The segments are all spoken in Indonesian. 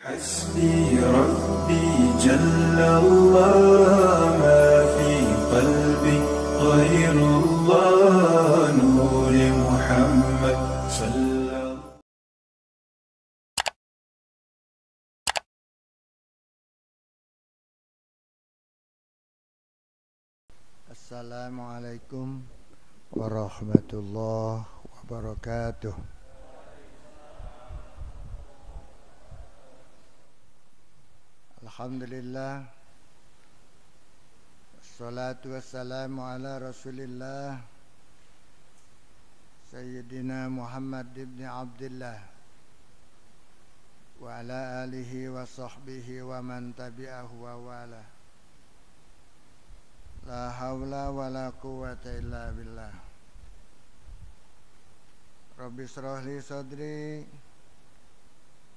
حسبي ربي جل الله ما في قلبي غير الله نور محمد صلى الله. Assalamualaikum warahmatullahi wabarakatuh. Alhamdulillah, wassalatu wassalamu ala rasulillah Sayyidina Muhammad ibn Abdullah wa ala alihi wa sahbihi wa man tabi'ahu wa wala. La hawla wa la quwwata illa billah. Rabbi shrah li sadri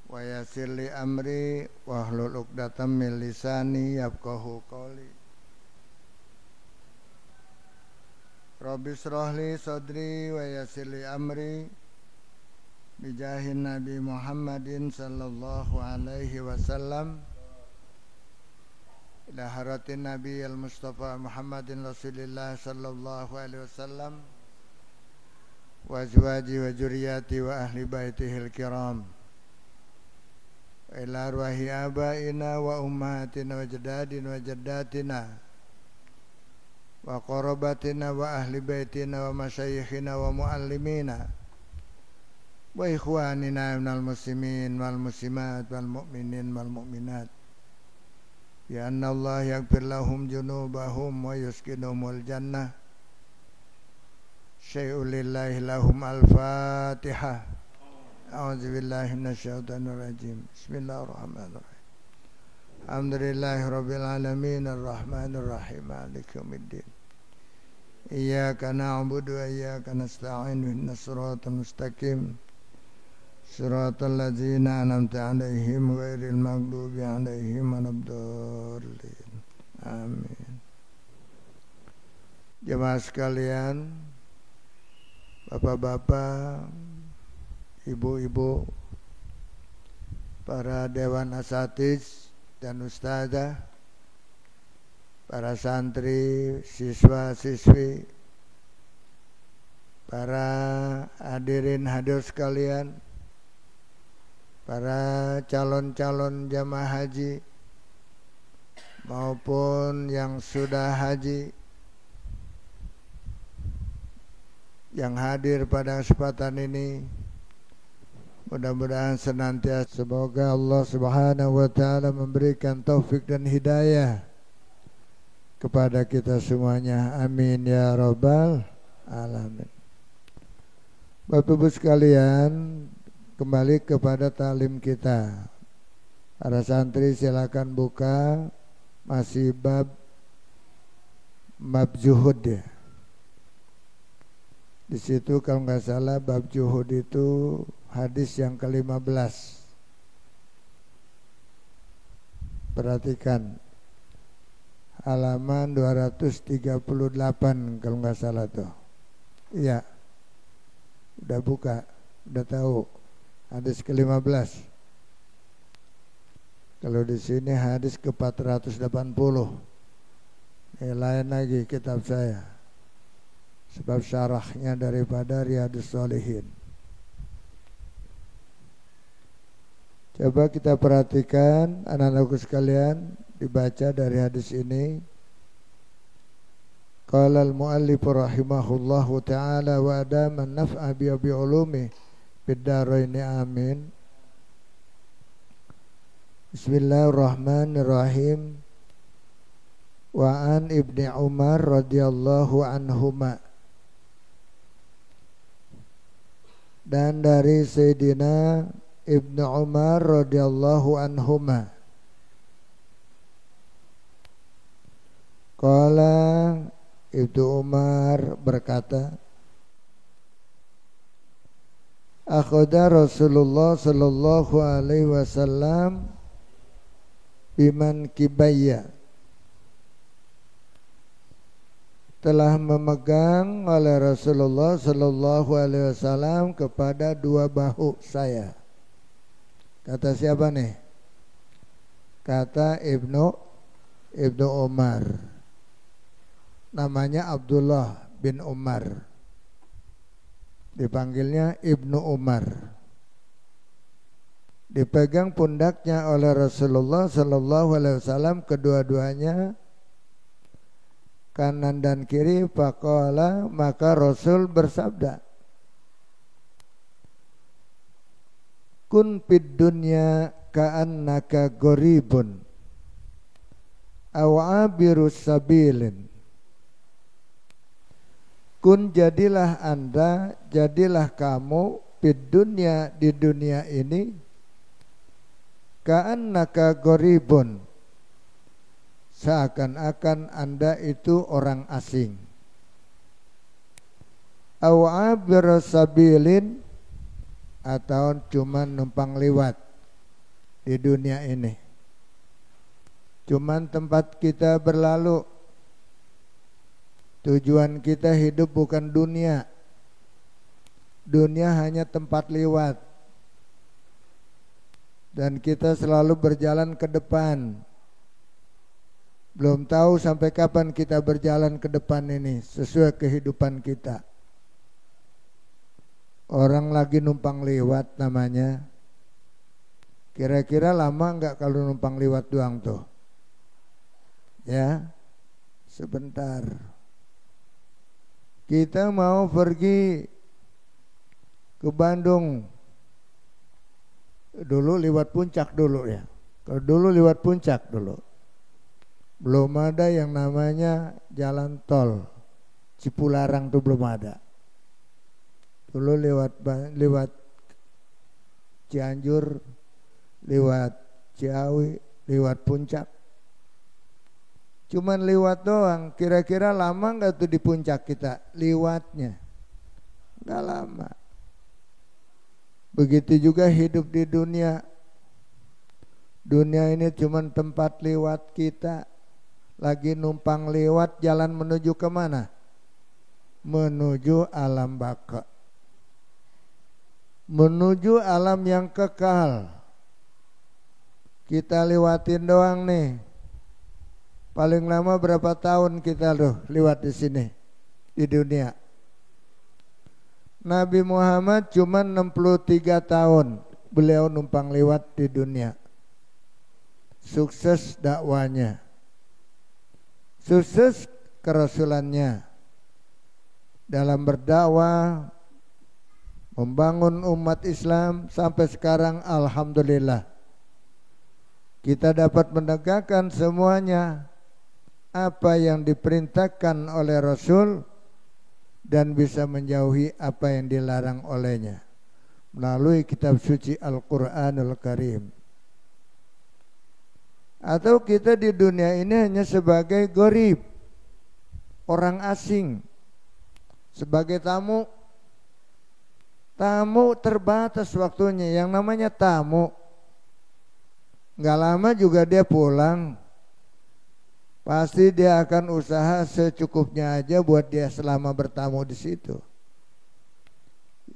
wa yassir li amri wahlul 'uqdatam min lisani yafqahu qawli. Rabbi shrah li sadri wa yassir li amri bijahin Nabi Muhammadin sallallahu alaihi wasallam ila haratin Nabi al-Mustafa Muhammadin Rasulillah sallallahu alaihi wasallam wa azwaji wa dzurriyyati wa ahli baitihil kiram wa ila arwahi abaina wa ummatina wa jaddadina wa jaddatina wa qarabatina wa ahli baitina wa masyayikhina wa muallimina wa ikhwanina minal muslimin wal muslimat wal mu'minin wal mu'minat. Ya anna Allah yaghfir lahum junubahum wa yuskinumul jannah. Syai'ul lillahi lahum al-Fatihah. A'udzu billahi minasyaitonir rajim. Bismillahirrahmanirrahim. Alhamdulillahirabbil alamin arrahmanir rahim maliki yaumiddin. Iyyaka na'budu wa iyyaka nasta'in ihdinas siratal mustaqim. Siratal ladzina an'amta 'alaihim ghairil maghdubi 'alaihim waladdallin. Amin. Jemaah sekalian, bapak-bapak, ibu-ibu, para dewan asatiz dan ustazah, para santri, siswa-siswi, para hadirin hadir sekalian, para calon-calon jamaah haji maupun yang sudah haji yang hadir pada kesempatan ini, mudah-mudahan senantiasa semoga Allah Subhanahu wa taala memberikan taufik dan hidayah kepada kita semuanya. Amin ya rabbal alamin. Bapak Ibu sekalian, kembali kepada talim kita. Para santri silakan buka, masih bab zuhud ya. Di situ kalau nggak salah bab zuhud itu hadis yang ke-15. Perhatikan halaman 238 kalau nggak salah tuh. Iya. Udah buka, udah tahu. Hadis ke-15. Kalau di sini hadis ke-480. Lain lagi kitab saya. Sebab syarahnya daripada Riyadhus Shalihin. Coba kita perhatikan anak-anakku sekalian, dibaca dari hadis ini. Qala al-muallif rahimahullahu ta'ala wa adama an-naf'a bi ulumi Bidaraini amin. Bismillahirrahmanirrahim. Wa an Ibni Umar radhiyallahu anhuma. Dan dari Sayyidina Ibnu Umar radhiyallahu anhuma. Qala Ibnu Umar berkata, akhadha Rasulullah sallallahu alaihi wasallam biman kibayya. Telah memegang oleh Rasulullah sallallahu alaihi wasallam kepada dua bahu saya. Kata siapa nih? Kata Ibnu Umar, namanya Abdullah bin Umar, dipanggilnya Ibnu Umar. Dipegang pundaknya oleh Rasulullah Sallallahu Alaihi Wasallam, kedua-duanya kanan dan kiri. Faqala, maka Rasul bersabda, kun fid dunya ka'annaka gharibun aw abirus sabilin. Kun, jadilah Anda, jadilah kamu, fid dunya, di dunia ini, ka'annaka gharibun, seakan-akan Anda itu orang asing. Aw abirus sabilin, atau cuma numpang lewat di dunia ini, cuman tempat kita berlalu. Tujuan kita hidup bukan dunia. Dunia hanya tempat lewat, dan kita selalu berjalan ke depan. Belum tahu sampai kapan kita berjalan ke depan ini sesuai kehidupan kita. Orang lagi numpang lewat namanya. Kira-kira lama enggak kalau numpang lewat doang tuh? Ya, sebentar. Kita mau pergi ke Bandung, dulu lewat Puncak dulu ya. Kalau dulu lewat Puncak dulu. Belum ada yang namanya jalan tol. Cipularang tuh belum ada. Dulu lewat Cianjur, lewat Ciawi, lewat Puncak. Cuman lewat doang. Kira-kira lama enggak tuh di Puncak kita lewatnya? Enggak lama. Begitu juga hidup di dunia. Dunia ini cuman tempat lewat kita. Lagi numpang lewat, jalan menuju kemana? Menuju alam baka, menuju alam yang kekal. Kita lewatin doang nih. Paling lama berapa tahun kita loh lewat di sini di dunia? Nabi Muhammad cuma 63 tahun beliau numpang lewat di dunia. Sukses dakwanya, sukses kerasulannya dalam berdakwah, membangun umat Islam sampai sekarang. Alhamdulillah kita dapat menegakkan semuanya apa yang diperintahkan oleh Rasul dan bisa menjauhi apa yang dilarang olehnya melalui kitab suci Al-Quranul Karim. Atau kita di dunia ini hanya sebagai gharib, orang asing, sebagai tamu. Tamu terbatas waktunya. Yang namanya tamu, gak lama juga dia pulang. Pasti dia akan usaha secukupnya aja buat dia selama bertamu di situ.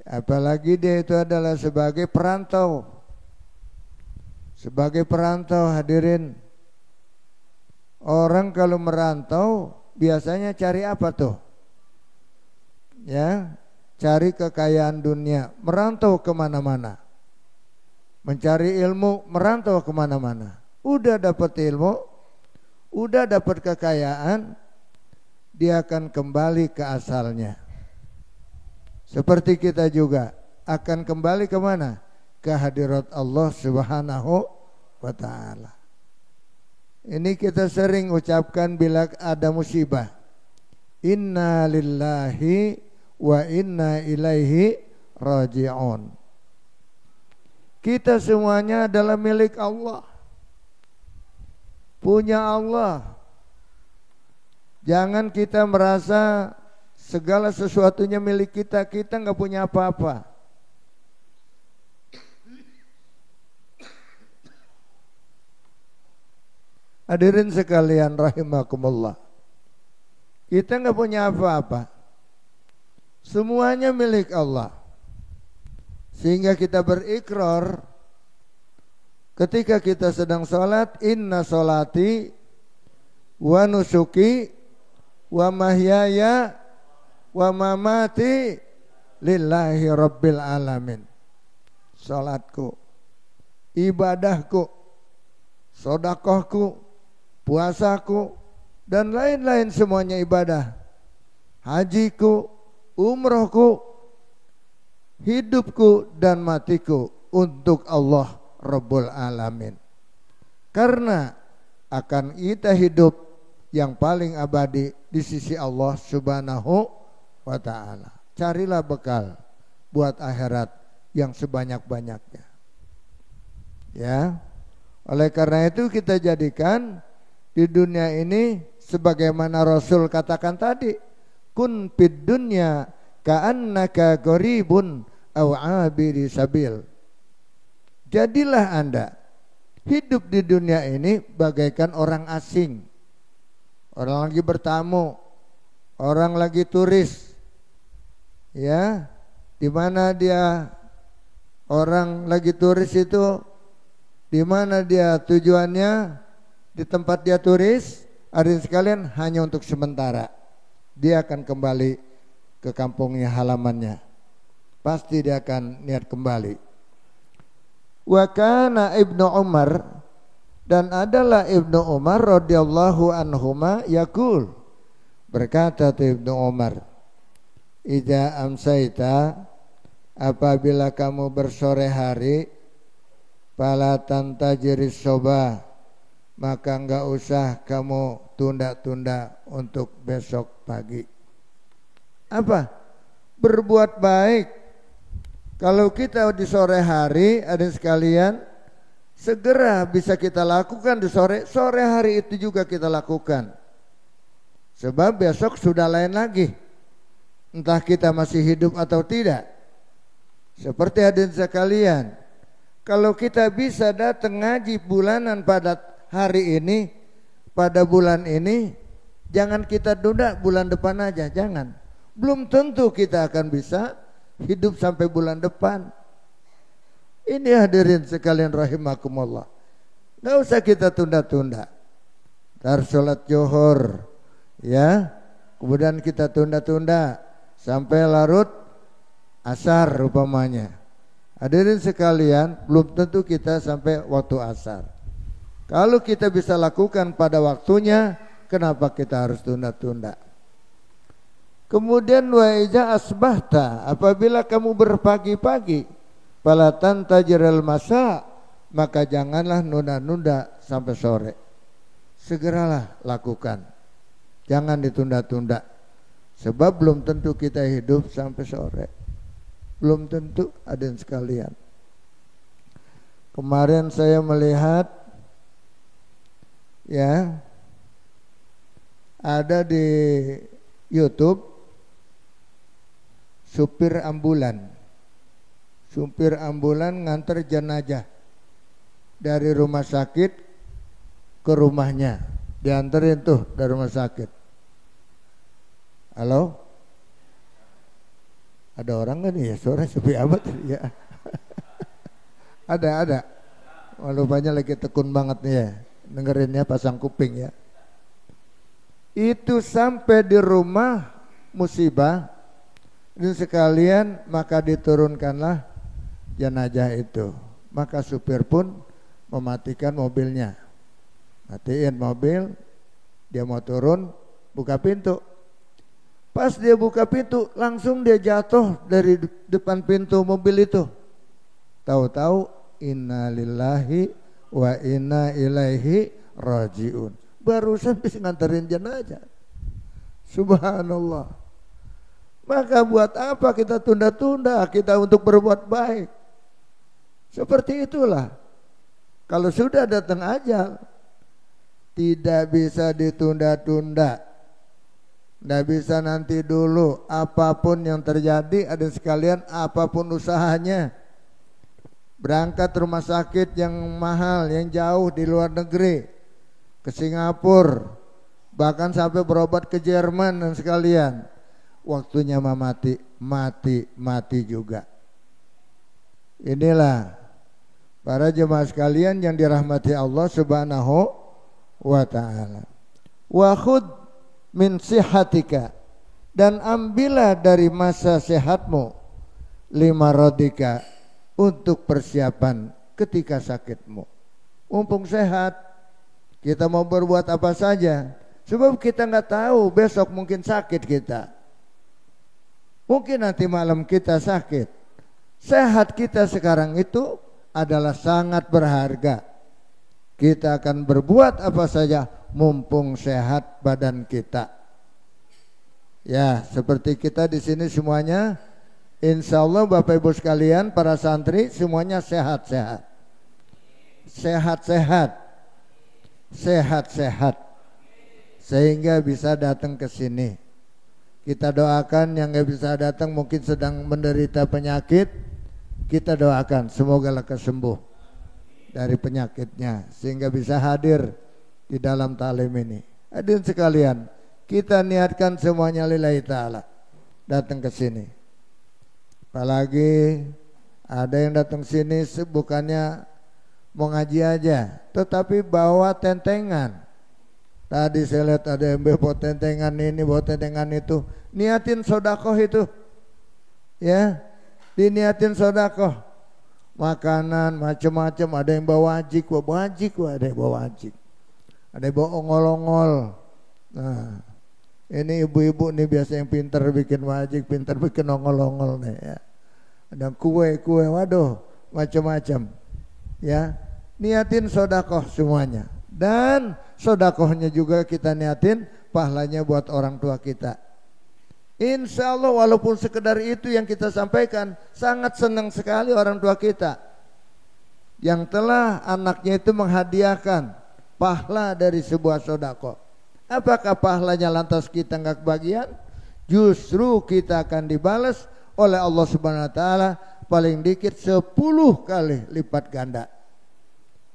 Apalagi dia itu adalah sebagai perantau. Sebagai perantau, hadirin. Orang kalau merantau biasanya cari apa tuh? Ya, cari kekayaan dunia. Merantau kemana-mana. Mencari ilmu, merantau kemana-mana. Udah dapat ilmu, udah dapat kekayaan, dia akan kembali ke asalnya. Seperti kita juga akan kembali kemana? Ke hadirat Allah Subhanahu wa ta'ala. Ini kita sering ucapkan bila ada musibah. Inna lillahi wa inna ilaihi raji'un. Kita semuanya adalah milik Allah, punya Allah. Jangan kita merasa segala sesuatunya milik kita. Kita nggak punya apa-apa. Hadirin sekalian rahimakumullah, kita nggak punya apa-apa. Semuanya milik Allah. Sehingga kita berikrar ketika kita sedang sholat, inna sholati wa nusuki wa mahyaya wa mamati lillahi rabbil alamin. Sholatku, ibadahku, sodakohku, puasaku, dan lain-lain semuanya ibadah, hajiku, umrohku, hidupku dan matiku untuk Allah Rabbul Alamin. Karena akan kita hidup yang paling abadi di sisi Allah Subhanahu wa ta'ala. Carilah bekal buat akhirat yang sebanyak-banyaknya. Ya. Oleh karena itu kita jadikan di dunia ini sebagaimana Rasul katakan tadi, kun fid dunya ka'annaka gharibun aw 'abiri sabil. Jadilah Anda hidup di dunia ini bagaikan orang asing. Orang lagi bertamu, orang lagi turis. Ya, di mana dia orang lagi turis itu, di mana dia tujuannya, di tempat dia turis, hadirin sekalian, hanya untuk sementara. Dia akan kembali ke kampungnya, halamannya. Pasti dia akan niat kembali. Wa kana Ibnu Umar, dan adalah Ibnu Umar radhiyallahu anhuma yaqul, berkata Ibnu Umar, idza amsaita, apabila kamu bersore hari, fala tantajiris soba, maka enggak usah kamu tunda-tunda untuk besok pagi. Apa? Berbuat baik. Kalau kita di sore hari, ada sekalian, segera bisa kita lakukan di sore hari itu juga kita lakukan. Sebab besok sudah lain lagi. Entah kita masih hidup atau tidak. Seperti hadirin sekalian, kalau kita bisa datang ngaji bulanan pada hari ini, pada bulan ini, jangan kita tunda bulan depan aja, jangan. Belum tentu kita akan bisa hidup sampai bulan depan. Ini hadirin sekalian rahimakumullah. Gak usah kita tunda-tunda. Ntar sholat Zuhur, ya, kemudian kita tunda-tunda sampai larut asar rupamanya. Hadirin sekalian, belum tentu kita sampai waktu asar. Kalau kita bisa lakukan pada waktunya, kenapa kita harus tunda-tunda? Kemudian wa iza asbahta, apabila kamu berpagi-pagi, fala tantajiral masa, maka janganlah nunda-nunda sampai sore. Segeralah lakukan. Jangan ditunda-tunda. Sebab belum tentu kita hidup sampai sore. Belum tentu, hadirin sekalian. Kemarin saya melihat, ya, ada di YouTube supir ambulan nganter jenazah dari rumah sakit ke rumahnya, dianterin tuh dari rumah sakit. Halo, ada orang kan ya, suara sepi amat ya. ada rupanya lagi tekun banget nih ya, dengerinnya pasang kuping ya. Itu sampai di rumah musibah, dan sekalian maka diturunkanlah jenazah itu. Maka supir pun mematikan mobilnya, matiin mobil, dia mau turun, buka pintu. Pas dia buka pintu, langsung dia jatuh dari depan pintu mobil itu. Tahu-tahu inna lillahi wa inna ilaihi rajiun. Barusan bisa nganterin jenazah. Subhanallah. Maka buat apa kita tunda-tunda kita untuk berbuat baik? Seperti itulah. Kalau sudah datang ajal, tidak bisa ditunda-tunda. Tidak bisa nanti dulu. Apapun yang terjadi, ada sekalian, apapun usahanya, berangkat rumah sakit yang mahal, yang jauh di luar negeri, ke Singapura, bahkan sampai berobat ke Jerman dan sekalian, waktunya mati juga. Inilah Para jemaah sekalian yang dirahmati Allah Subhanahu wa ta'ala. Wa khudh min sihatika, dan ambillah dari masa sehatmu, lima radika, untuk persiapan ketika sakitmu. Mumpung sehat, kita mau berbuat apa saja, sebab kita nggak tahu besok mungkin sakit kita, mungkin nanti malam kita sakit. Sehat kita sekarang itu adalah sangat berharga. Kita akan berbuat apa saja mumpung sehat badan kita. Ya, seperti kita di sini semuanya, insya Allah Bapak Ibu sekalian, para santri semuanya sehat-sehat, sehat-sehat, sehingga bisa datang ke sini. Kita doakan yang nggak bisa datang, mungkin sedang menderita penyakit, kita doakan semoga lekas sembuh dari penyakitnya sehingga bisa hadir di dalam talim ini. Hadirin sekalian, kita niatkan semuanya lillahi ta'ala datang ke sini. Apalagi ada yang datang sini bukannya mau ngaji aja, tetapi bawa tentengan. Tadi saya lihat ada yang bawa tentengan ini, bawa tentengan itu. Niatin sodakoh itu, ya, diniatin sodakoh. Makanan macam-macam, ada yang bawa wajik, ada yang bawa wajik, ada yang bawa ongol-ongol. Nah, ini ibu-ibu nih biasa yang pintar bikin wajik, pintar bikin ongol-ongol nih ya. Ada kue, waduh, macam-macam. Ya, niatin sodakoh semuanya. Dan sodakohnya juga kita niatin pahalanya buat orang tua kita. Insya Allah walaupun sekedar itu yang kita sampaikan, sangat senang sekali orang tua kita yang telah anaknya itu menghadiahkan pahala dari sebuah sodakoh. Apakah pahalanya lantas kita nggak kebagian? Justru kita akan dibalas oleh Allah Subhanahu wa ta'ala paling dikit 10 kali lipat ganda.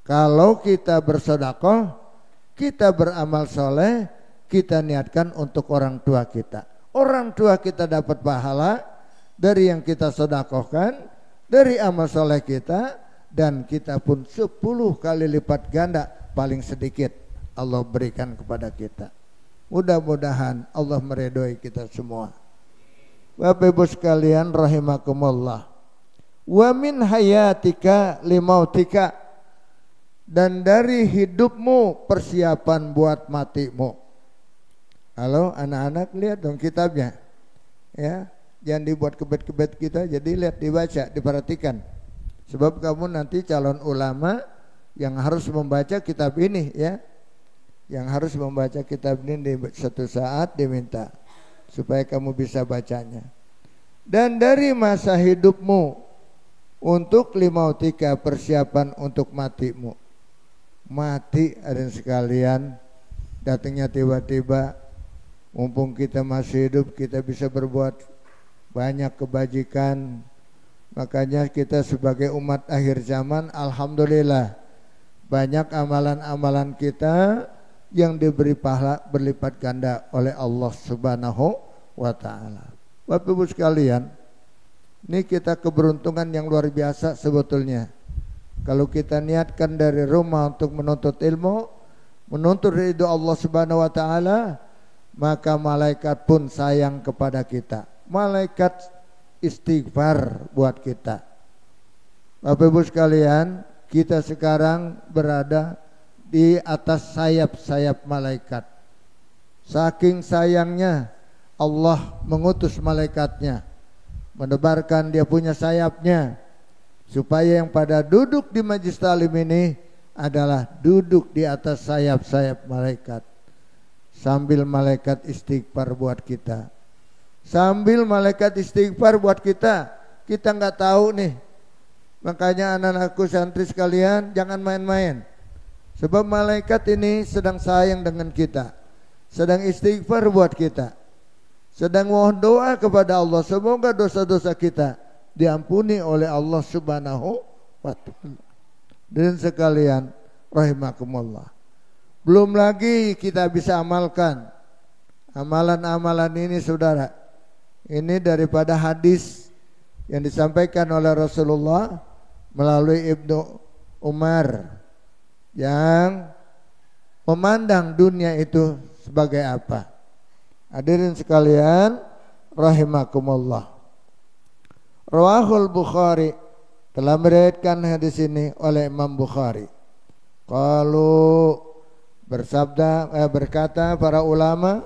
Kalau kita bersodakoh, kita beramal soleh, kita niatkan untuk orang tua kita. Orang tua kita dapat pahala dari yang kita sodakohkan, dari amal soleh kita, dan kita pun 10 kali lipat ganda paling sedikit Allah berikan kepada kita. Mudah-mudahan Allah meridhoi kita semua. Bapak Ibu sekalian rahimakumullah. Wa min hayatika limautika, dan dari hidupmu persiapan buat matimu. Halo anak-anak, lihat dong kitabnya, ya, jangan dibuat kebet-kebet kita, jadi lihat, dibaca, diperhatikan. Sebab kamu nanti calon ulama yang harus membaca kitab ini, ya, yang harus membaca kitab ini di suatu saat diminta supaya kamu bisa bacanya. Dan dari masa hidupmu untuk limautika, persiapan untuk matimu. Mati ada sekalian, datangnya tiba-tiba. Mumpung kita masih hidup, kita bisa berbuat banyak kebajikan. Makanya kita sebagai umat akhir zaman, alhamdulillah, banyak amalan-amalan kita yang diberi pahala berlipat ganda oleh Allah Subhanahu wa ta'ala. Bapak Ibu sekalian, ini kita keberuntungan yang luar biasa sebetulnya. Kalau kita niatkan dari rumah untuk menuntut ilmu, menuntut ridho Allah Subhanahu wa ta'ala, maka malaikat pun sayang kepada kita. Malaikat istighfar buat kita. Bapak Ibu sekalian, kita sekarang berada di atas sayap-sayap malaikat. Saking sayangnya Allah mengutus malaikatnya, menebarkan dia punya sayapnya, supaya yang pada duduk di majlis talim ini adalah duduk di atas sayap-sayap malaikat. Sambil malaikat istighfar buat kita, sambil malaikat istighfar buat kita, kita nggak tahu nih. Makanya anak-anakku santri sekalian, jangan main-main. Sebab malaikat ini sedang sayang dengan kita, sedang istighfar buat kita, sedang mohon doa kepada Allah, semoga dosa-dosa kita diampuni oleh Allah Subhanahu wa ta'ala. Dan sekalian rahimakumullah, belum lagi kita bisa amalkan amalan-amalan ini, saudara. Ini daripada hadis yang disampaikan oleh Rasulullah melalui Ibnu Umar yang memandang dunia itu sebagai apa? Hadirin sekalian rahimakumullah. Rawahul Bukhari, telah meriwayatkan hadis ini oleh Imam Bukhari. Qalu, berkata para ulama,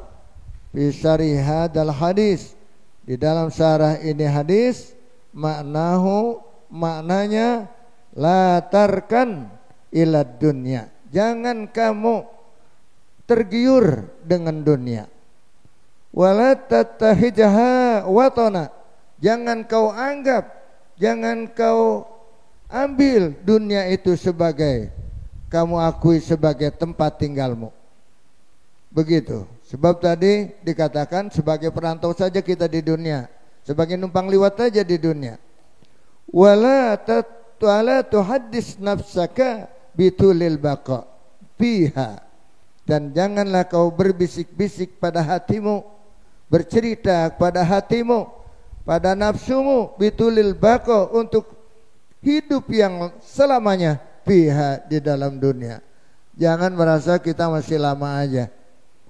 fi syarih hadzal hadis, di dalam syarah ini hadis, maknanya la tarkan ila dunya, jangan kamu tergiur dengan dunia. Wala tattahijaha watana, jangan kau anggap, jangan kau ambil dunia itu sebagai, kamu akui sebagai tempat tinggalmu. Begitu. Sebab tadi dikatakan sebagai perantau saja kita di dunia, sebagai numpang liwat saja di dunia. Wala tuhaddis nafsaka bitulil baqa fiha, dan janganlah kau berbisik-bisik pada hatimu, bercerita pada hatimu, pada nafsumu, bitulil baqa, untuk hidup yang selamanya fiha, di dalam dunia. Jangan merasa kita masih lama aja,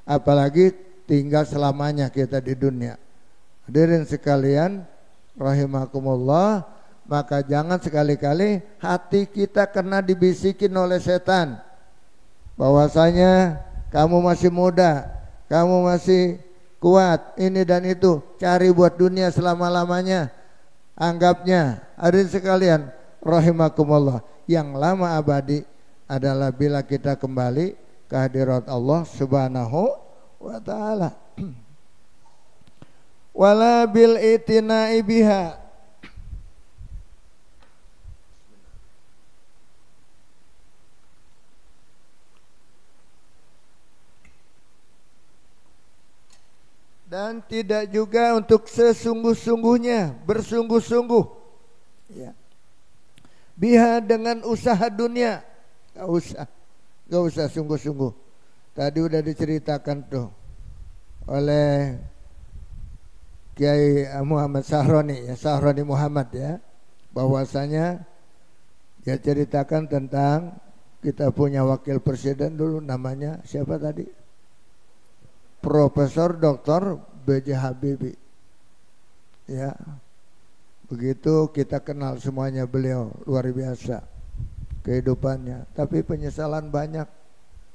apalagi tinggal selamanya kita di dunia. Hadirin sekalian rahimakumullah, maka jangan sekali-kali hati kita kena dibisikin oleh setan bahwasanya kamu masih muda, kamu masih kuat, ini dan itu, cari buat dunia selama-lamanya. Anggapnya, hadirin sekalian rahimakumullah, yang lama abadi adalah bila kita kembali ke hadirat Allah Subhanahu wa taala. Wala bil itina'i biha, dan tidak juga untuk sesungguh-sungguhnya, bersungguh-sungguh, ya, biha, dengan usaha dunia. Gak usah sungguh-sungguh. Tadi udah diceritakan tuh oleh Kiai Muhammad Sahroni, ya, Sahroni Muhammad, ya, bahwasanya dia ceritakan tentang kita punya wakil presiden dulu, namanya siapa tadi? Profesor Dr. B.J. Habibie. Ya, begitu kita kenal semuanya beliau, luar biasa kehidupannya, tapi penyesalan banyak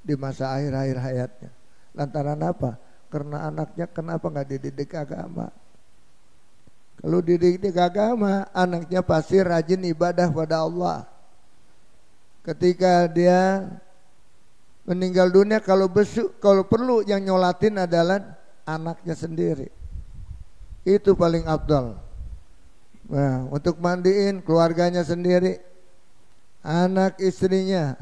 di masa akhir-akhir hayatnya. Lantaran apa? Karena anaknya kenapa nggak dididik agama. Kalau dididik agama, anaknya pasti rajin ibadah pada Allah. Ketika dia meninggal dunia, kalau perlu yang nyolatin adalah anaknya sendiri. Itu paling afdal. Nah, untuk mandiin keluarganya sendiri, anak istrinya,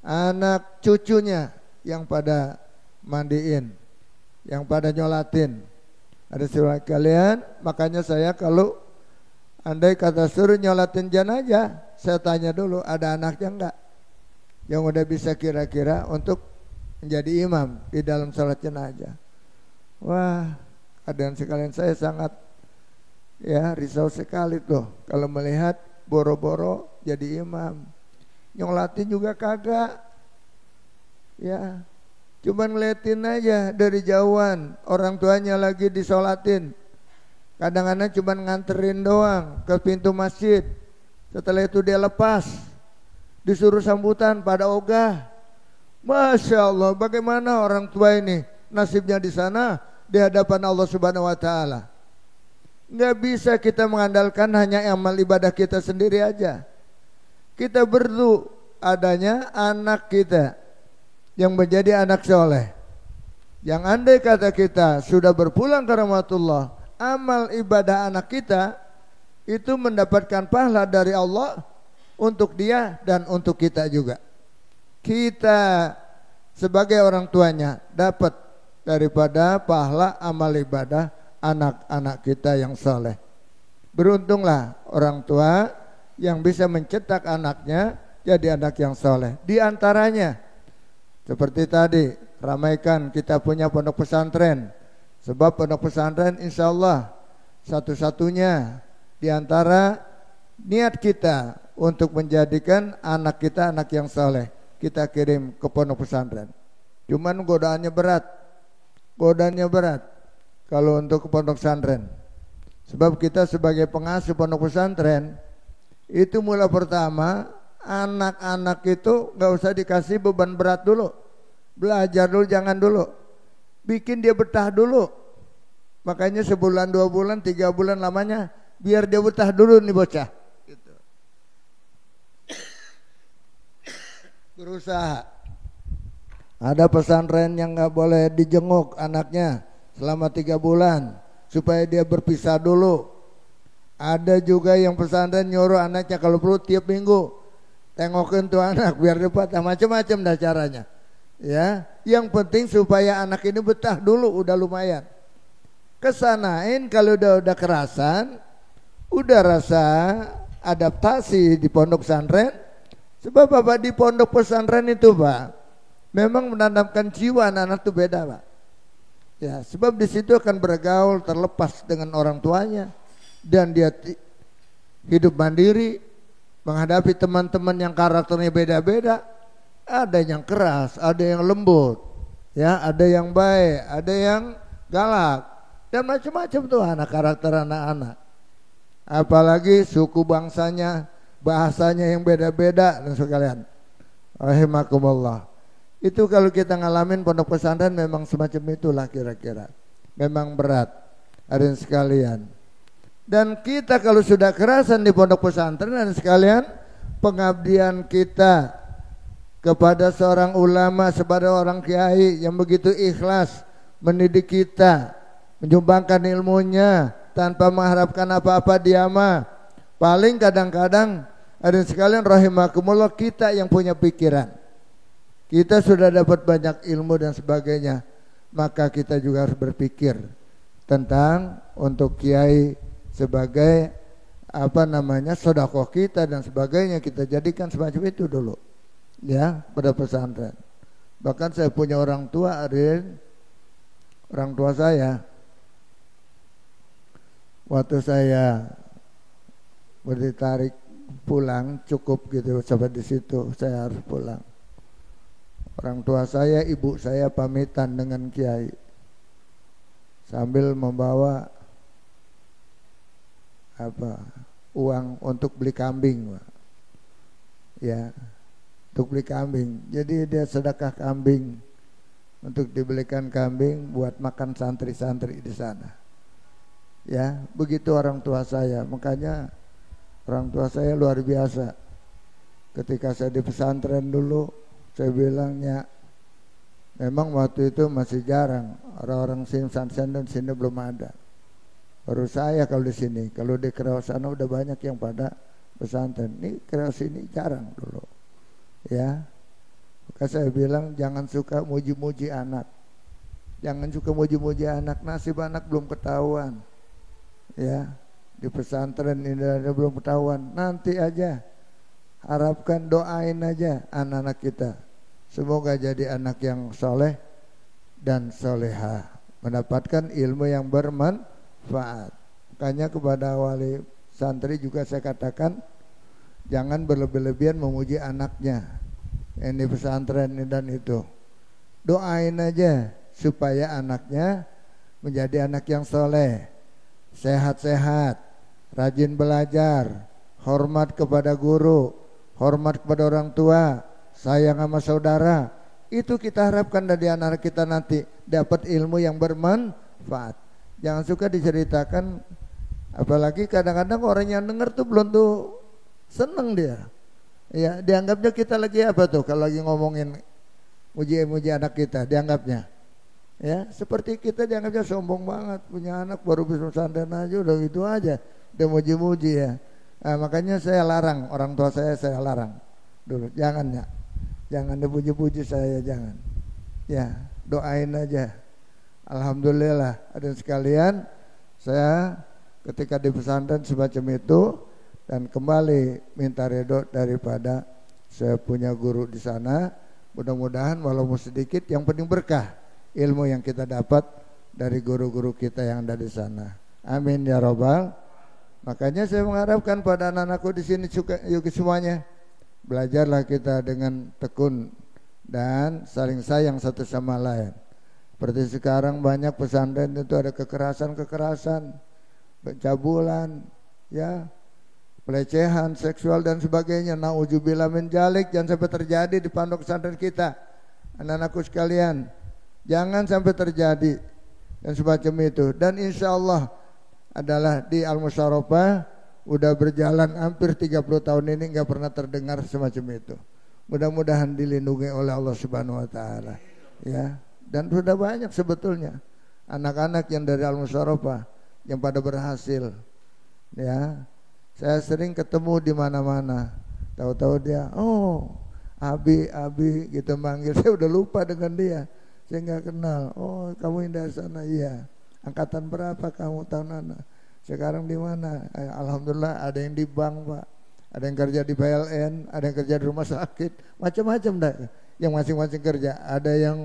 anak cucunya yang pada mandiin, yang pada nyolatin. Ada surat kalian, makanya saya kalau andai kata suruh nyolatin jenazah, saya tanya dulu ada anaknya enggak yang udah bisa kira-kira untuk menjadi imam di dalam salat jenazah. Wah, keadaan sekalian saya sangat, ya, risau sekali tuh kalau melihat boro-boro jadi imam, nyolatin juga kagak, ya, cuman ngeliatin aja dari jauhan, orang tuanya lagi disolatin, kadang-kadang cuman nganterin doang ke pintu masjid, setelah itu dia lepas, disuruh sambutan pada ogah. Masya Allah, bagaimana orang tua ini nasibnya di sana di hadapan Allah Subhanahu wa taala. Nggak bisa kita mengandalkan hanya amal ibadah kita sendiri aja. Kita perlu adanya anak kita yang menjadi anak soleh, yang andai kata kita sudah berpulang ke rahmatullah, amal ibadah anak kita itu mendapatkan pahala dari Allah untuk dia dan untuk kita juga. Kita sebagai orang tuanya dapat daripada pahala amal ibadah anak-anak kita yang soleh. Beruntunglah orang tua yang bisa mencetak anaknya jadi anak yang soleh. Di antaranya seperti tadi, ramaikan kita punya pondok pesantren. Sebab pondok pesantren insya Allah satu-satunya di antara niat kita untuk menjadikan anak kita anak yang soleh. Kita kirim ke pondok pesantren. Cuman godaannya berat. Kalau untuk ke pondok pesantren. Sebab kita sebagai pengasuh pondok pesantren, itu mula pertama anak-anak itu gak usah dikasih beban berat dulu. Belajar dulu, jangan dulu. Bikin dia betah dulu. Makanya sebulan, 2 bulan, 3 bulan lamanya, biar dia betah dulu nih bocah. Gitu. Berusaha. Ada pesantren yang gak boleh dijenguk anaknya selama 3 bulan. Supaya dia berpisah dulu. Ada juga yang pesantren nyuruh anaknya kalau perlu tiap minggu tengokin tuh anak biar dapat, macam-macam dah caranya. Ya, yang penting supaya anak ini betah dulu, udah lumayan. Kesanain kalau udah kerasan, udah rasa adaptasi di pondok pesantren. Sebab Bapak di pondok pesantren itu Pak, memang menanamkan jiwa anak-anak itu beda Pak. Ya, sebab di situ akan bergaul terlepas dengan orang tuanya dan dia hidup mandiri menghadapi teman-teman yang karakternya beda-beda. Ada yang keras, ada yang lembut, ya, ada yang baik, ada yang galak dan macam-macam tuh anak karakter anak-anak. Apalagi suku bangsanya, bahasanya yang beda-beda dan sekalian. Rahimakumullah. Itu kalau kita ngalamin pondok pesantren memang semacam itulah kira-kira. Memang berat, hadirin sekalian. Dan kita kalau sudah kerasan di pondok pesantren hadirin sekalian, pengabdian kita kepada seorang ulama, kepada orang kiai yang begitu ikhlas mendidik kita, menyumbangkan ilmunya tanpa mengharapkan apa-apa dia mah. Paling kadang-kadang hadirin sekalian rahimakumullah, kita yang punya pikiran. Kita sudah dapat banyak ilmu dan sebagainya, maka kita juga harus berpikir tentang untuk kiai sebagai sedekah kita dan sebagainya, kita jadikan semacam itu dulu, ya, pada pesantren. Bahkan saya punya orang tua, orang tua saya, waktu saya ditarik pulang cukup gitu sampai di situ, saya harus pulang. Orang tua saya, ibu saya pamitan dengan kiai sambil membawa uang untuk beli kambing, Pak. Ya, untuk beli kambing. Jadi dia sedekah kambing untuk dibelikan kambing buat makan santri-santri di sana. Ya, begitu orang tua saya. Makanya orang tua saya luar biasa. Ketika saya di pesantren dulu, saya bilangnya memang waktu itu masih jarang orang-orang sini pesantren dan sini belum ada. Baru saya kalau di sini, kalau di Kerawang sana udah banyak yang pada pesantren. Ini Kerawang sini jarang dulu. Ya. Maka saya bilang jangan suka muji-muji anak. Jangan suka muji-muji anak, nasib anak belum ketahuan. Ya. Di pesantren ini belum ketahuan. Nanti aja. Harapkan, doain aja anak-anak kita. Semoga jadi anak yang soleh dan soleha, mendapatkan ilmu yang bermanfaat. Makanya kepada wali santri juga saya katakan, jangan berlebih-lebihan memuji anaknya. Ini pesantren ini dan itu. Doain aja supaya anaknya menjadi anak yang soleh, sehat-sehat, rajin belajar, hormat kepada guru, hormat kepada orang tua, sayang sama saudara. Itu kita harapkan dari anak kita nanti dapat ilmu yang bermanfaat. Jangan suka diceritakan, apalagi kadang-kadang orang yang dengar tuh belum tuh seneng dia. Ya, dianggapnya kita lagi apa tuh kalau lagi ngomongin muji-muji anak kita, dianggapnya. Ya, seperti kita dianggapnya sombong banget, punya anak baru bisa pesantren aja udah gitu aja, udah muji-muji ya. Nah, makanya saya larang, orang tua saya larang dulu, jangan ya, jangan dipuji-puji saya, jangan. Ya, doain aja. Alhamdulillah, hadirin sekalian, saya ketika di pesantren semacam itu dan kembali minta ridho daripada saya punya guru di sana. Mudah-mudahan walaupun sedikit, yang penting berkah ilmu yang kita dapat dari guru-guru kita yang ada di sana. Amin ya rabbal Makanya saya mengharapkan pada anak-anakku di sini juga yuk semuanya belajarlah kita dengan tekun dan saling sayang satu sama lain. Seperti sekarang banyak pesantren itu ada kekerasan-kekerasan, pencabulan, ya, pelecehan seksual dan sebagainya. Nauzubillah min dzalik, jangan sampai terjadi di pondok pesantren kita. Anak-anakku sekalian, jangan sampai terjadi dan semacam itu. Dan insya Allah adalah di Al-Musyarafah udah berjalan hampir 30 tahun ini nggak pernah terdengar semacam itu. Mudah-mudahan dilindungi oleh Allah Subhanahu wa taala, ya. Dan sudah banyak sebetulnya anak-anak yang dari Al-Musyarafah yang pada berhasil, ya. Saya sering ketemu di mana-mana. Tahu-tahu dia, oh, Abi gitu manggil. Saya udah lupa dengan dia. Saya nggak kenal. Oh, kamu yang dari sana, iya. Angkatan berapa kamu tahun mana? Sekarang di mana? Alhamdulillah ada yang di bank, Pak. Ada yang kerja di PLN, ada yang kerja di rumah sakit, macam-macam dah. Yang masing-masing kerja. Ada yang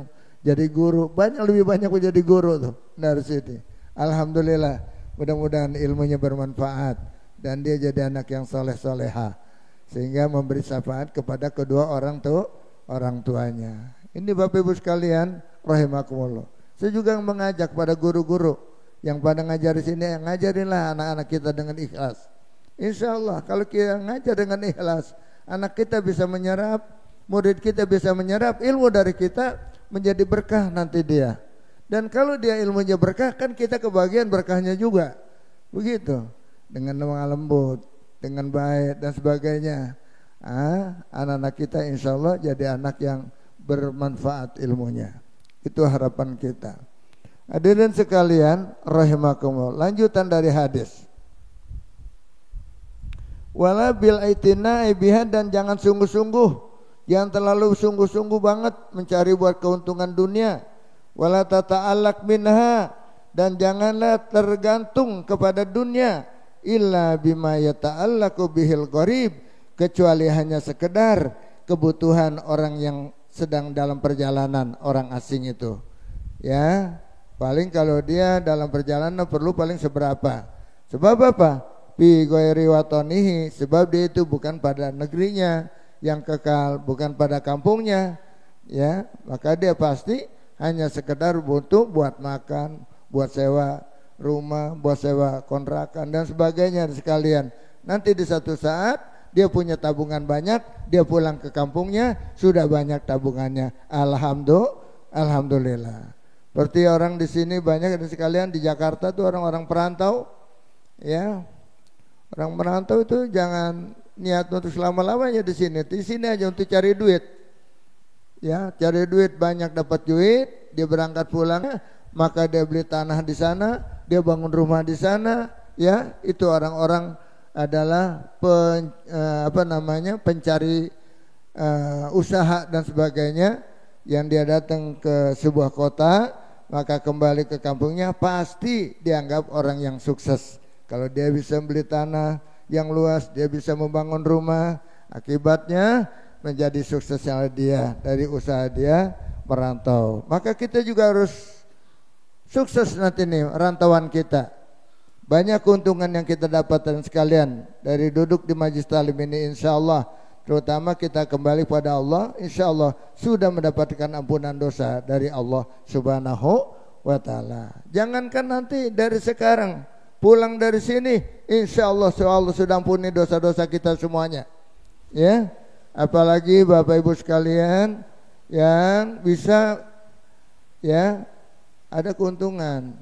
jadi guru, lebih banyak menjadi guru tuh dari sini. Alhamdulillah. Mudah-mudahan ilmunya bermanfaat dan dia jadi anak yang soleh-soleha sehingga memberi syafaat kepada kedua orang tuanya. Ini Bapak Ibu sekalian, rahimakumullah. Saya juga mengajak pada guru-guru yang pada ngajar di sini, ngajarinlah anak-anak kita dengan ikhlas. Insya Allah kalau kita ngajar dengan ikhlas, anak kita bisa menyerap, murid kita bisa menyerap ilmu dari kita, menjadi berkah nanti dia. Dan kalau dia ilmunya berkah, kan kita kebagian berkahnya juga. Begitu. Dengan lemah lembut, dengan baik dan sebagainya. Anak-anak kita insya Allah jadi anak yang bermanfaat ilmunya. Itu harapan kita. Hadirin sekalian rahimakumullah. Lanjutan dari hadis. Wala bil aitina biha, dan jangan sungguh-sungguh, jangan terlalu sungguh-sungguh banget mencari buat keuntungan dunia. Wala tata'allaq minha, dan janganlah tergantung kepada dunia. Illa bima yata'allaqu bihil gharib, kecuali hanya sekedar kebutuhan orang yang sedang dalam perjalanan, orang asing itu, ya. Paling kalau dia dalam perjalanan perlu paling seberapa. Sebab apa? Fi ghairi watanihi, sebab dia itu bukan pada negerinya yang kekal, bukan pada kampungnya, ya. Maka dia pasti hanya sekedar butuh buat makan, buat sewa rumah, buat sewa kontrakan dan sebagainya sekalian. Nanti di satu saat dia punya tabungan banyak, dia pulang ke kampungnya sudah banyak tabungannya. Alhamdulillah. Seperti orang di sini banyak dan sekalian di Jakarta tuh orang-orang perantau, ya. Orang perantau itu jangan niat untuk selama-lamanya di sini. Di sini aja untuk cari duit. Ya, cari duit, banyak dapat duit, dia berangkat pulang, maka dia beli tanah di sana, dia bangun rumah di sana, ya. Itu orang-orang adalah pencari usaha dan sebagainya, yang dia datang ke sebuah kota, maka kembali ke kampungnya pasti dianggap orang yang sukses. Kalau dia bisa beli tanah yang luas, dia bisa membangun rumah, akibatnya menjadi suksesnya dia dari usaha dia merantau. Maka kita juga harus sukses nanti nih rantauan kita. Banyak keuntungan yang kita dapatkan sekalian dari duduk di majlis talim ini, insya Allah. Terutama kita kembali pada Allah, insya Allah sudah mendapatkan ampunan dosa dari Allah Subhanahu wa ta'ala. Jangankan nanti dari sekarang, pulang dari sini, insya Allah sudah ampuni dosa-dosa kita semuanya, ya. Apalagi Bapak Ibu sekalian yang bisa, ya, ada keuntungan.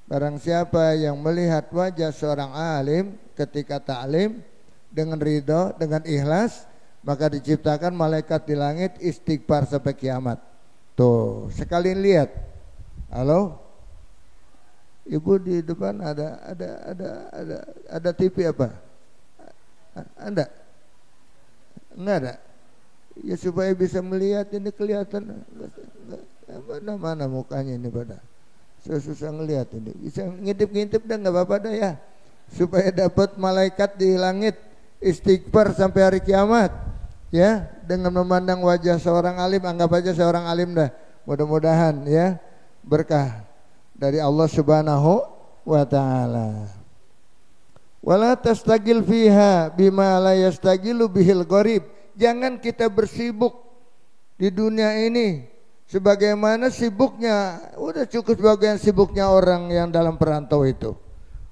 Barang siapa yang melihat wajah seorang alim ketika ta'lim dengan ridho, dengan ikhlas, maka diciptakan malaikat di langit istighfar sampai kiamat. Tuh, sekalian lihat. Halo? Ibu di depan ada TV apa? Ada? Enggak ada? Ya supaya bisa melihat, ini kelihatan mana mukanya ini pada. Saya susah ngelihat ini. Bisa ngintip-ngintip dah, nggak apa-apa dah ya. Supaya dapat malaikat di langit istighfar sampai hari kiamat, ya, dengan memandang wajah seorang alim. Anggap aja seorang alim dah. Mudah-mudahan ya berkah dari Allah Subhanahu wa ta'ala. Wala tastagil fiha bima la yastagilu bihil gharib. Jangan kita bersibuk di dunia ini sebagaimana sibuknya, udah cukup sebagian sibuknya orang yang dalam perantau itu.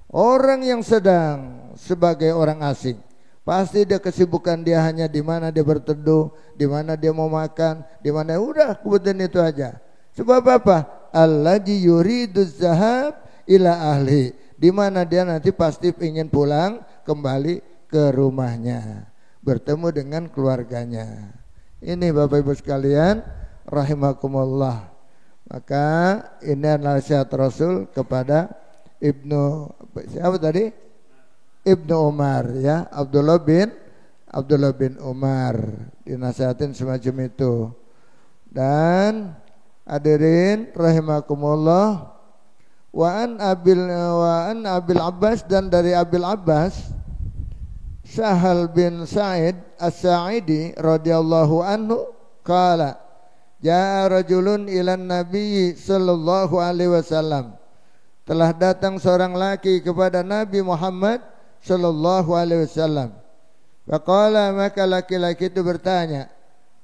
Orang yang sedang sebagai orang asing, pasti dia kesibukan dia hanya di mana dia berteduh, di mana dia mau makan, di mana udah kemudian itu aja. Sebab apa? Alladzi yuriduz zahab ila ahli, di mana dia nanti pasti ingin pulang kembali ke rumahnya, bertemu dengan keluarganya. Ini Bapak Ibu sekalian rahimakumullah. Maka ini adalah nasihat Rasul kepada siapa tadi? Ibnu Umar, ya, Abdullah bin Umar, dinasihatin semacam itu. Dan hadirin rahimakumullah, wa an Abil Abbas, dan dari Abil Abbas Sahal bin Sa'id As-Sa'idi radhiyallahu anhu qala ja'a rajulun ilan nabi sallallahu alaihi wasallam, telah datang seorang laki kepada Nabi Muhammad sallallahu alaihi wasallam. Faqala, maka laki-laki itu bertanya,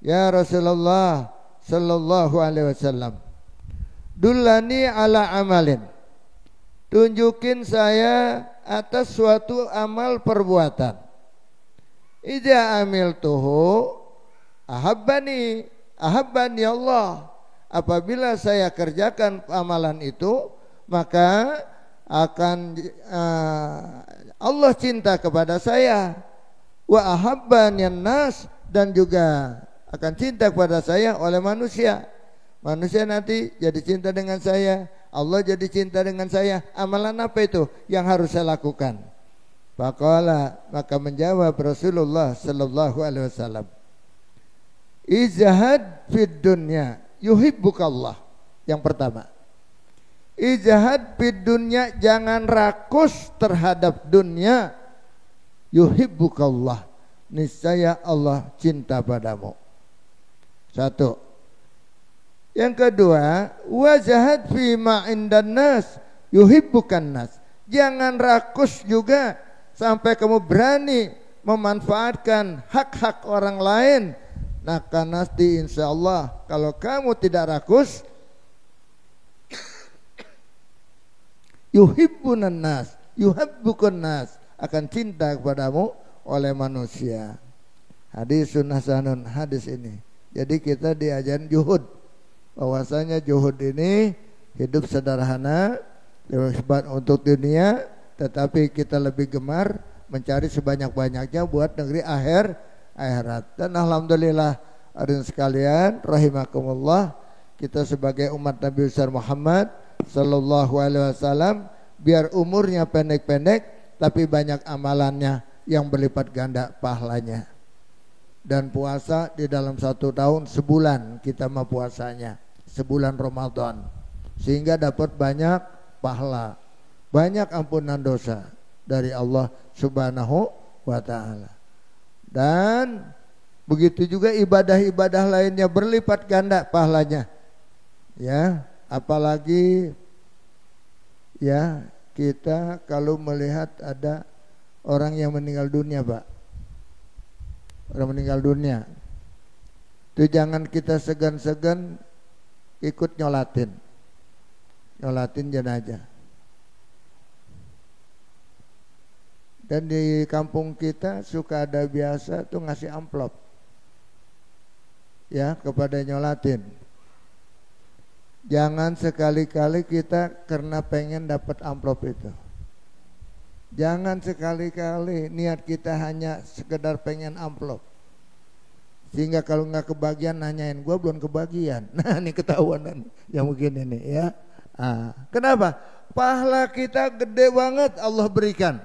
ya Rasulullah sallallahu alaihi wasallam, dullani ala amalin, tunjukin saya atas suatu amal perbuatan. Idza amiltuhu ahabbani Allah, apabila saya kerjakan amalan itu maka akan Allah cinta kepada saya. Wa ahabbani nas, dan juga akan cinta kepada saya oleh manusia. Manusia nanti jadi cinta dengan saya, Allah jadi cinta dengan saya. Amalan apa itu yang harus saya lakukan? Faqala, maka menjawab Rasulullah sallallahu alaihi wasallam, izhad fid dunya yuhibbukallah. Yang pertama, izhad fid dunya, jangan rakus terhadap dunia. Yuhibbukallah, niscaya Allah cinta padamu. Satu. Yang kedua, wazahad fi ma indan nas yuhibbukan nas. Jangan rakus juga sampai kamu berani memanfaatkan hak-hak orang lain. Nah, karena nanti insya Allah kalau kamu tidak rakus, yuhibbunan nas, yuhibbukun nas, akan cinta kepadamu oleh manusia. Hadis sunnah sanun, hadis ini. Jadi kita diajarin juhud, bahwasanya juhud ini hidup sederhana untuk dunia, tetapi kita lebih gemar mencari sebanyak-banyaknya buat negeri akhirat. Dan alhamdulillah hadirin sekalian rahimakumullah, kita sebagai umat Nabi besar Muhammad sallallahu alaihi wasallam, biar umurnya pendek-pendek tapi banyak amalannya yang berlipat ganda pahalanya. Dan puasa di dalam 1 tahun sebulan kita mah puasanya, sebulan Ramadan, sehingga dapat banyak pahala, banyak ampunan dosa dari Allah Subhanahu wa ta'ala. Dan begitu juga ibadah-ibadah lainnya berlipat ganda pahalanya. Ya, apalagi ya kita kalau melihat ada orang yang meninggal dunia, Pak. Orang meninggal dunia, itu jangan kita segan-segan ikut nyolatin jenazah. Dan di kampung kita suka ada biasa tuh ngasih amplop ya kepada nyolatin. Jangan sekali-kali kita karena pengen dapat amplop itu. Jangan sekali-kali niat kita hanya sekedar pengen amplop, sehingga kalau nggak kebagian nanyain gue belum kebagian. Nah ini ketahuan yang mungkin ini ya. Kenapa? Pahala kita gede banget Allah berikan.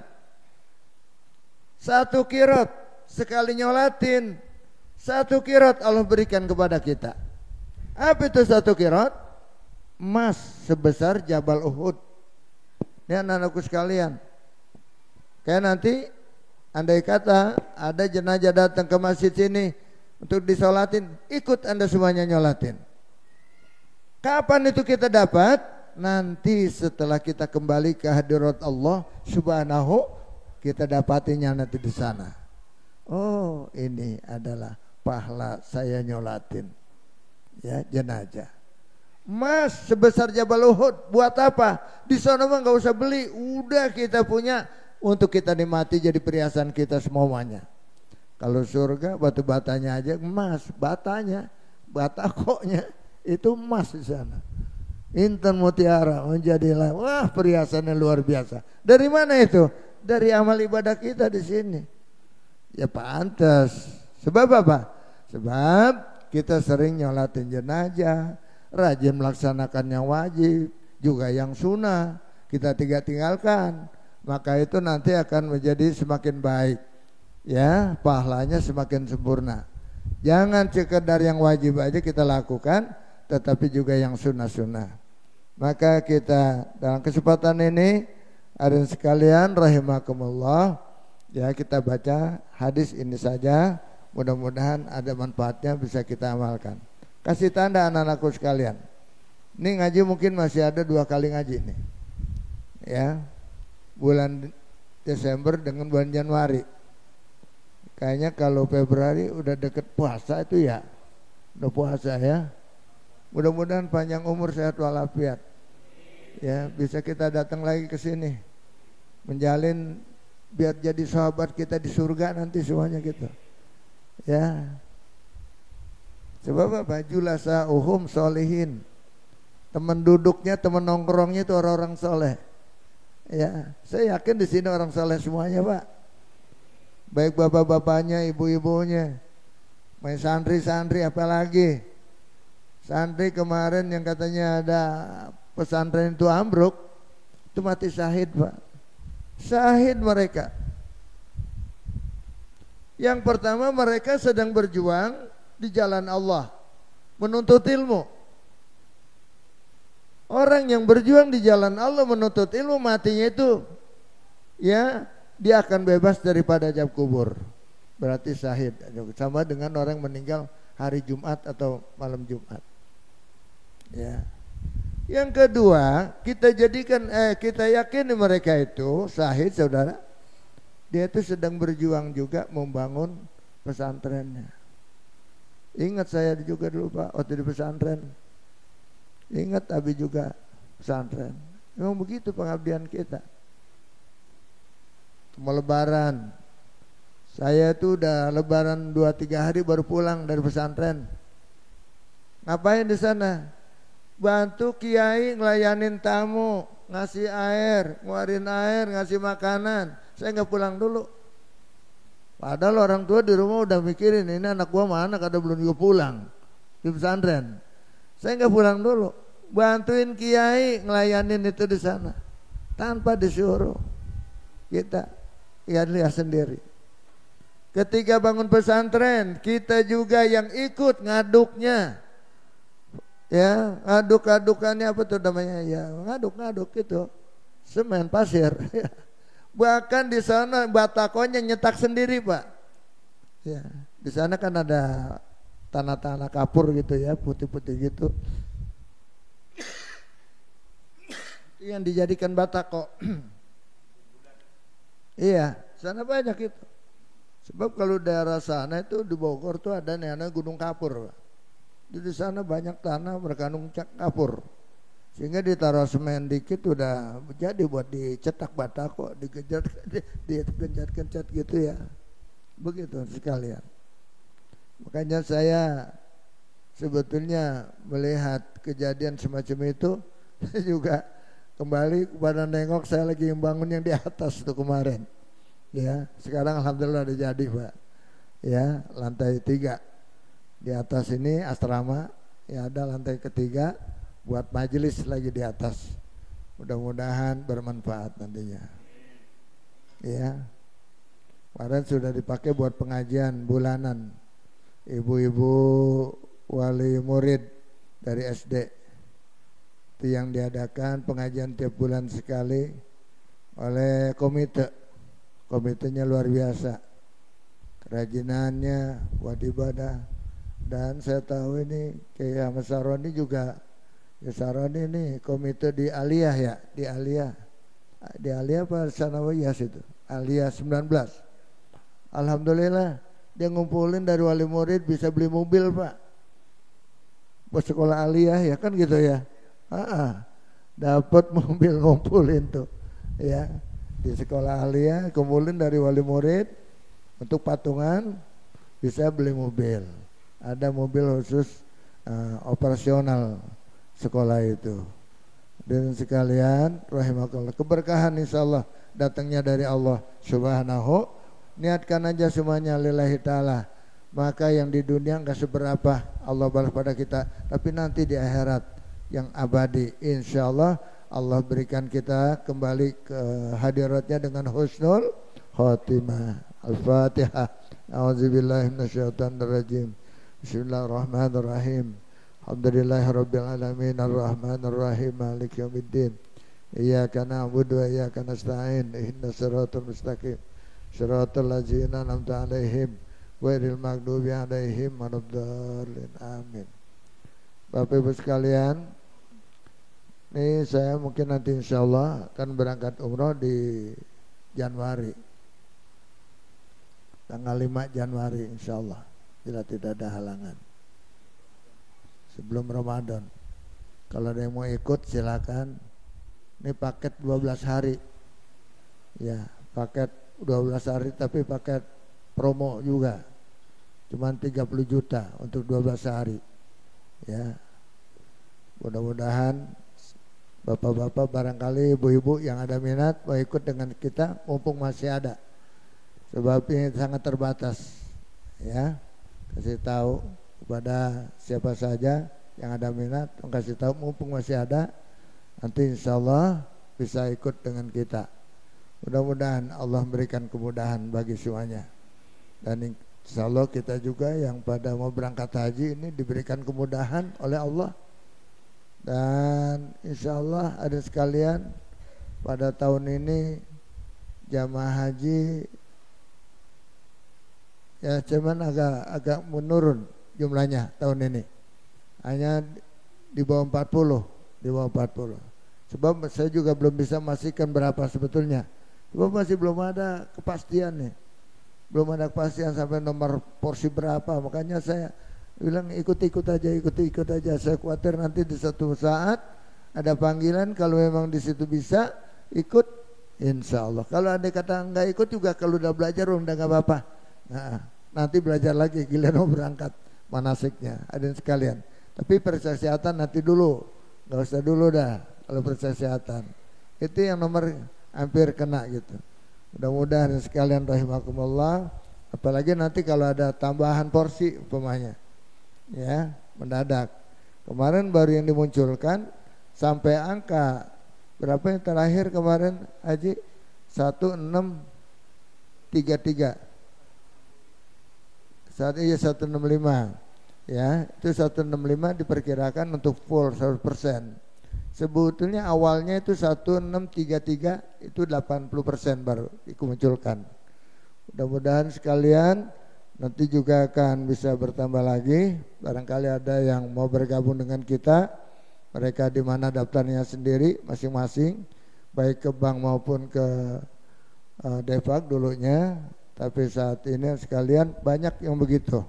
1 kirot sekali nyolatin, 1 kirot Allah berikan kepada kita. Apa itu 1 kirot? Emas sebesar Jabal Uhud. Ini anak-anakku sekalian, kayak nanti andai kata ada jenazah datang ke masjid sini untuk disolatin, ikut Anda semuanya nyolatin. Kapan itu kita dapat? Nanti setelah kita kembali ke hadirat Allah Subhanahu kita dapatinya nanti di sana. Oh, ini adalah pahala saya nyolatin ya jenazah. Emas sebesar Jabal Uhud buat apa? Di sana mah nggak usah beli, udah kita punya untuk kita nikmati jadi perhiasan kita semuanya. Kalau surga batu batanya aja emas, batanya, batakonya itu emas di sana. Intan mutiara menjadilah wah perhiasannya luar biasa. Dari mana itu? Dari amal ibadah kita di sini. Ya pantas. Sebab apa? Sebab kita sering nyolatin jenazah, rajin melaksanakan yang wajib, juga yang sunnah kita tinggalkan. Maka itu nanti akan menjadi semakin baik. Ya, pahalanya semakin sempurna. Jangan sekedar yang wajib aja kita lakukan, tetapi juga yang sunnah-sunnah. Maka kita dalam kesempatan ini, hadirin sekalian rahimakumullah, ya kita baca hadis ini saja. Mudah-mudahan ada manfaatnya bisa kita amalkan. Kasih tanda anak-anakku sekalian. Ini ngaji mungkin masih ada 2 kali ngaji nih. Ya, bulan Desember dengan bulan Januari. Kayaknya kalau Februari udah deket puasa itu ya, udah puasa ya. Mudah-mudahan panjang umur, sehat walafiat. Ya, bisa kita datang lagi ke sini, menjalin biar jadi sahabat kita di surga nanti semuanya gitu. Ya. Sebab apa? Julasa uhum solihin. Teman duduknya, teman nongkrongnya itu orang-orang soleh. Ya, saya yakin di sini orang soleh semuanya, Pak. Baik bapak-bapaknya, ibu-ibunya, main santri-santri, apalagi santri kemarin yang katanya ada pesantren itu ambruk, itu mati syahid, Pak. Syahid mereka. Yang pertama, mereka sedang berjuang di jalan Allah, menuntut ilmu. Orang yang berjuang di jalan Allah menuntut ilmu, matinya itu ya dia akan bebas daripada azab kubur. Berarti syahid. Sama dengan orang meninggal hari Jumat atau malam Jumat. Ya. Yang kedua, kita yakini mereka itu syahid, saudara. Dia itu sedang berjuang juga membangun pesantrennya. Ingat saya juga dulu, Pak, waktu di pesantren. Ingat Abi juga pesantren. Memang begitu pengabdian kita. Mau lebaran, saya tuh udah lebaran 2-3 hari baru pulang dari pesantren. Ngapain di sana? Bantu kiai ngelayanin tamu, ngasih air, ngeluarin air, ngasih makanan. Saya nggak pulang dulu. Padahal orang tua di rumah udah mikirin ini anak gua mana, kada belum juga pulang di pesantren. Saya nggak pulang dulu, bantuin kiai ngelayanin itu di sana tanpa disuruh. Kita ya lihat sendiri. Ketika bangun pesantren, kita juga yang ikut ngaduknya. Ya, ngaduk-ngadukannya apa tuh namanya? Ya, ngaduk-ngaduk gitu. Semen, pasir. Bahkan di sana batakonya nyetak sendiri, Pak. Ya, di sana kan ada tanah-tanah kapur gitu ya, putih-putih gitu. Yang dijadikan batako. Iya, sana banyak itu. Sebab kalau daerah sana itu di Bogor tuh ada namanya Gunung Kapur. Di sana banyak tanah berkandung kapur. Sehingga ditaruh semen dikit udah jadi buat dicetak batako, digenjat-genjat gitu ya. Begitu sekalian. Makanya saya sebetulnya melihat kejadian semacam itu juga kembali kepada nengok saya lagi membangun yang di atas itu kemarin. Ya, sekarang alhamdulillah udah jadi, Pak. Ya, lantai 3. Di atas ini asrama, ya ada lantai ketiga buat majelis lagi di atas. Mudah-mudahan bermanfaat nantinya. Ya. Kemarin sudah dipakai buat pengajian bulanan. Ibu-ibu wali murid dari SD itu yang diadakan pengajian tiap bulan sekali oleh komite. Komitenya luar biasa, kerajinannya buat ibadah. Dan saya tahu ini kayak Mas Saroni juga, ya Saroni ini komite di Aliyah ya, di Aliyah apa Sanawiyah itu, Aliyah 19. Alhamdulillah dia ngumpulin dari wali murid bisa beli mobil Pak. Buat sekolah aliyah ya kan gitu ya. Dapat mobil ngumpulin tuh ya. Di sekolah aliyah kumpulin dari wali murid untuk patungan bisa beli mobil. Ada mobil khusus operasional sekolah itu. Dan sekalian rahimakallah, keberkahan insyaallah datangnya dari Allah Subhanahu. Niatkan aja semuanya lillahi ta'ala. Maka yang di dunia enggak seberapa Allah balas pada kita, tapi nanti di akhirat yang abadi insyaallah Allah berikan kita kembali ke hadiratnya dengan husnul khotimah. Al-Fatihah. A'udzubillahi minasyaitonirrajim. Bismillahirrahmanirrahim. Alhamdulillahirabbil alamin arrahmanir rahim maliki yaumiddin. Iyyaka na'budu wa iyyaka nasta'in. Ihdinas siratal mustaqim. Shiratal ladzina an'amta 'alaihim ghairil maghdubi 'alaihim waladdallin. Amin. Bapak Ibu sekalian, ini saya mungkin nanti insyaallah akan berangkat umroh di Januari. Tanggal 5 Januari insyaallah, bila tidak ada halangan. Sebelum Ramadan. Kalau ada yang mau ikut silakan. Ini paket 12 hari. Ya, paket 12 hari tapi paket promo juga. Cuman 30 juta untuk 12 hari. Ya. Mudah-mudahan bapak-bapak barangkali ibu-ibu yang ada minat mau ikut dengan kita mumpung masih ada. Sebab ini sangat terbatas. Ya. Kasih tahu kepada siapa saja yang ada minat, kasih tahu mumpung masih ada, nanti insyaallah bisa ikut dengan kita. Mudah-mudahan Allah memberikan kemudahan bagi semuanya. Dan insyaallah kita juga yang pada mau berangkat haji ini diberikan kemudahan oleh Allah. Dan insyaallah ada sekalian pada tahun ini jamaah haji ya cuman agak menurun jumlahnya tahun ini. Hanya di bawah 40, di bawah 40. Sebab saya juga belum bisa memastikan berapa sebetulnya. Sebab masih belum ada kepastian nih. Belum ada kepastian sampai nomor porsi berapa. Makanya saya bilang ikut-ikut aja. Saya khawatir nanti di suatu saat ada panggilan, kalau memang di situ bisa ikut, insya Allah. Kalau ada kata enggak ikut juga, kalau udah belajar udah enggak apa-apa. Nah, nanti belajar lagi giliran mau berangkat manasiknya. Ada sekalian. Tapi periksa kesehatan nanti dulu, enggak usah dulu dah. Kalau periksa kesehatan itu yang nomor hampir kena gitu. Mudah-mudahan sekalian rahimakumullah. Apalagi nanti kalau ada tambahan porsi umpamanya, ya mendadak. Kemarin baru yang dimunculkan sampai angka berapa yang terakhir kemarin Haji 1633. Saat ini 165, ya itu 165 diperkirakan untuk full 100%. Sebetulnya awalnya itu 1633 itu 80% baru dimunculkan. Mudah-mudahan sekalian nanti juga akan bisa bertambah lagi. Barangkali ada yang mau bergabung dengan kita, mereka di mana daftarnya sendiri masing-masing, baik ke bank maupun ke Defak dulunya. Tapi saat ini sekalian banyak yang begitu.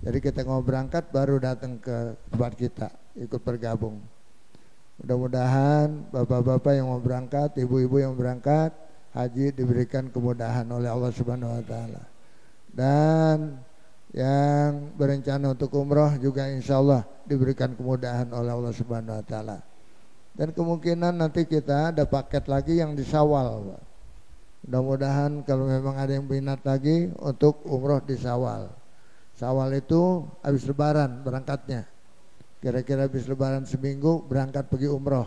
Jadi kita mau berangkat baru datang ke tempat kita ikut bergabung. Mudah-mudahan bapak-bapak yang mau berangkat, ibu-ibu yang berangkat haji diberikan kemudahan oleh Allah Subhanahu wa taala. Dan yang berencana untuk umroh juga insyaallah diberikan kemudahan oleh Allah Subhanahu wa taala. Dan kemungkinan nanti kita ada paket lagi yang di Syawal. Mudah-mudahan kalau memang ada yang minat lagi untuk umroh di Syawal. Syawal itu habis lebaran berangkatnya. Kira-kira habis lebaran seminggu berangkat pergi umroh.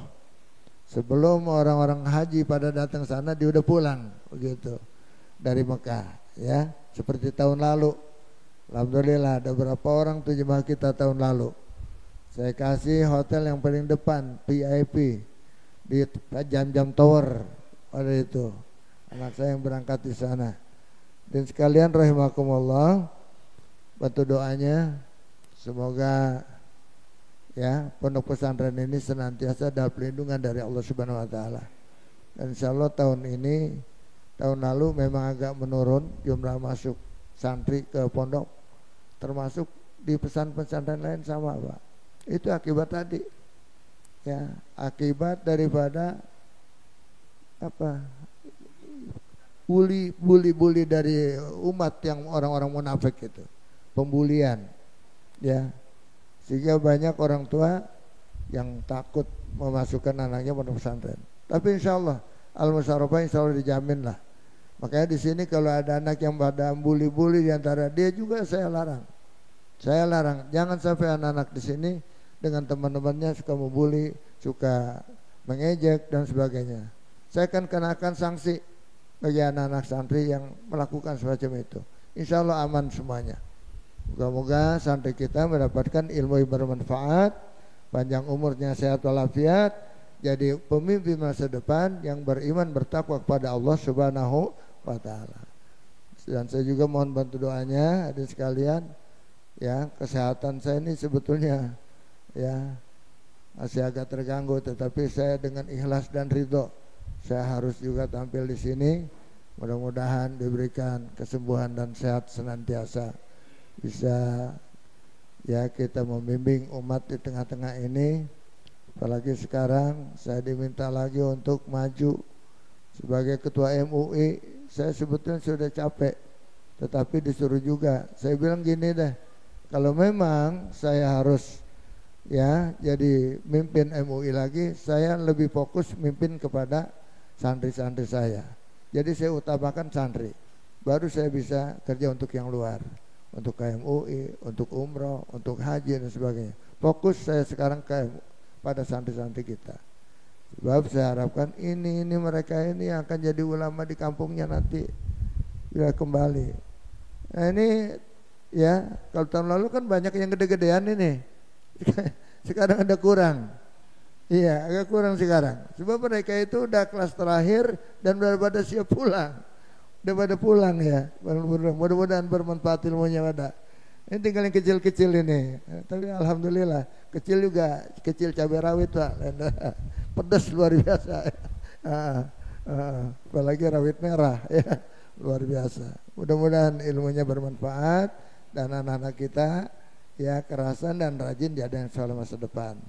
Sebelum orang-orang haji pada datang sana dia udah pulang begitu dari Mekah, ya. Seperti tahun lalu. Alhamdulillah ada berapa orang tuh jemaah kita tahun lalu. Saya kasih hotel yang paling depan VIP di Jam-Jam Tower pada itu. Anak saya yang berangkat di sana. Dan sekalian rahimakumullah, bantu doanya semoga ya pondok pesantren ini senantiasa dapat perlindungan dari Allah Subhanahu wa taala. Dan insyaallah tahun ini Tahun lalu memang agak menurun jumlah masuk santri ke pondok, termasuk di pesantren lain sama Pak. Itu akibat tadi, ya, akibat daripada apa, bully dari umat yang orang-orang munafik itu, pembulian, ya, sehingga banyak orang tua yang takut memasukkan anaknya pondok pesantren. Tapi insya Allah al-musyawarah insya Allah dijamin lah. Makanya di sini kalau ada anak yang pada bully-bully di antara dia juga saya larang. Saya larang, jangan sampai anak-anak di sini dengan teman-temannya suka membuli, suka mengejek dan sebagainya. Saya akan kenakan sanksi bagi anak-anak santri yang melakukan semacam itu. Insya Allah aman semuanya. Moga-moga santri kita mendapatkan ilmu yang bermanfaat, panjang umurnya, sehat walafiat, jadi pemimpin masa depan yang beriman bertakwa kepada Allah Subhanahu wa taala. Dan saya juga mohon bantu doanya hadirin sekalian, ya, kesehatan saya ini sebetulnya ya masih agak terganggu, tetapi saya dengan ikhlas dan ridho saya harus juga tampil di sini. Mudah-mudahan diberikan kesembuhan dan sehat senantiasa, bisa ya kita membimbing umat di tengah-tengah ini. Apalagi sekarang saya diminta lagi untuk maju sebagai ketua MUI. Saya sebetulnya sudah capek, tetapi disuruh juga. Saya bilang gini deh, kalau memang saya harus ya jadi mimpin MUI lagi, saya lebih fokus mimpin kepada santri-santri saya. Jadi saya utamakan santri, baru saya bisa kerja untuk yang luar, untuk KMUI, untuk umroh, untuk haji dan sebagainya. Fokus saya sekarang pada santri-santri kita. Sebab saya harapkan ini mereka ini yang akan jadi ulama di kampungnya nanti bila kembali. Nah ini ya, kalau tahun lalu kan banyak yang gede-gedean ini. Sekarang ada kurang. Iya, agak kurang sekarang. Sebab mereka itu udah kelas terakhir dan udah pada siap pulang. Udah pada pulang ya. Mudah-mudahan bermanfaat ilmunya pada. Ini tinggal yang kecil-kecil ini. Tapi alhamdulillah, kecil juga, kecil cabai rawit Pak. Pedas luar biasa. Apalagi rawit merah ya, luar biasa. Mudah-mudahan ilmunya bermanfaat dan anak-anak kita ya kerasan dan rajin di ada yang soal masa depan.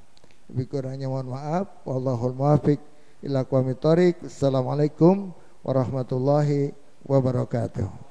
Lebih kurangnya mohon maaf. Wallahul muwaffiq ila aqwamit thoriq. Assalamualaikum warahmatullahi wabarakatuh.